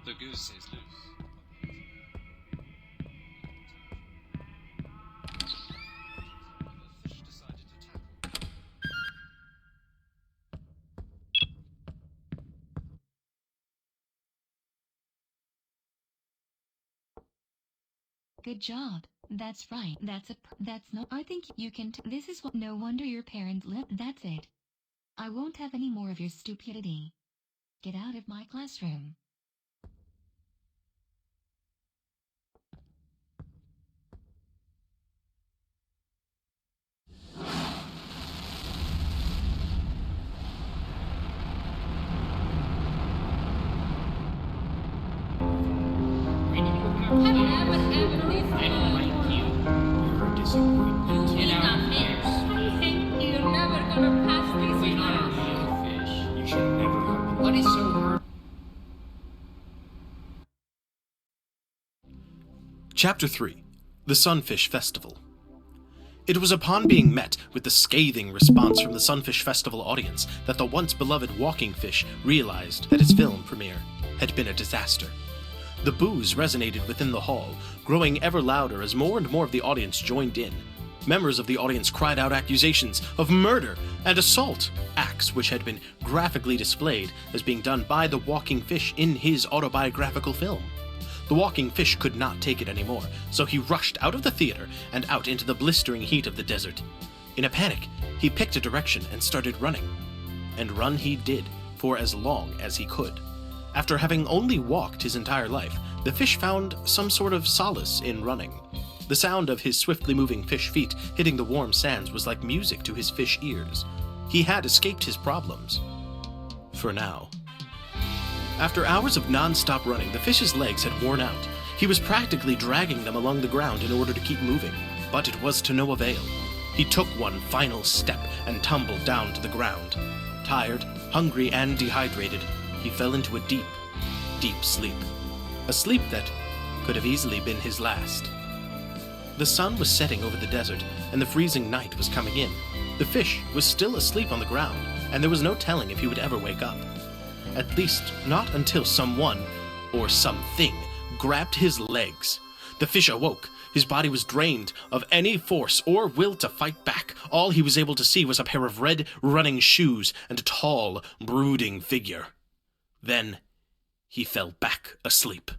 The goose is loose. The fish decided to tackle. Good job. That's right. That's no. I think you can. This is what. No wonder your parents live. That's it. I won't have any more of your stupidity. Get out of my classroom. Chapter 3. The Sunfish Festival. It was upon being met with the scathing response from the Sunfish Festival audience that the once beloved walking fish realized that his film premiere had been a disaster. The boos resonated within the hall, growing ever louder as more and more of the audience joined in. Members of the audience cried out accusations of murder and assault, acts which had been graphically displayed as being done by the walking fish in his autobiographical film. The walking fish could not take it anymore, so he rushed out of the theater and out into the blistering heat of the desert. In a panic, he picked a direction and started running. And run he did, for as long as he could. After having only walked his entire life, the fish found some sort of solace in running. The sound of his swiftly moving fish feet hitting the warm sands was like music to his fish ears. He had escaped his problems. For now. After hours of non-stop running, the fish's legs had worn out. He was practically dragging them along the ground in order to keep moving, but it was to no avail. He took one final step and tumbled down to the ground. Tired, hungry, and dehydrated, he fell into a deep, deep sleep. A sleep that could have easily been his last. The sun was setting over the desert, and the freezing night was coming in. The fish was still asleep on the ground, and there was no telling if he would ever wake up. At least, not until someone, or something, grabbed his legs. The fish awoke. His body was drained of any force or will to fight back. All he was able to see was a pair of red running shoes and a tall, brooding figure. Then, he fell back asleep.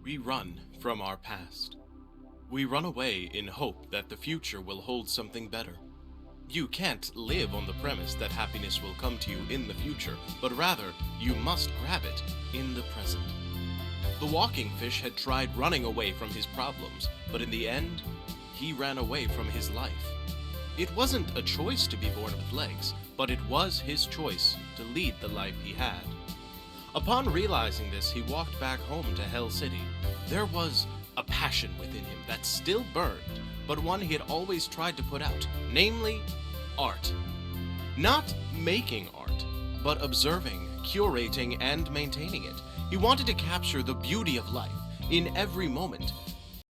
We run from our past. We run away in hope that the future will hold something better. You can't live on the premise that happiness will come to you in the future, but rather, you must grab it in the present. The walking fish had tried running away from his problems, but in the end, he ran away from his life. It wasn't a choice to be born with legs, but it was his choice to lead the life he had. Upon realizing this, he walked back home to Hell City. There was a passion within him that still burned, but one he had always tried to put out, namely, art. Not making art, but observing, curating, and maintaining it. He wanted to capture the beauty of life in every moment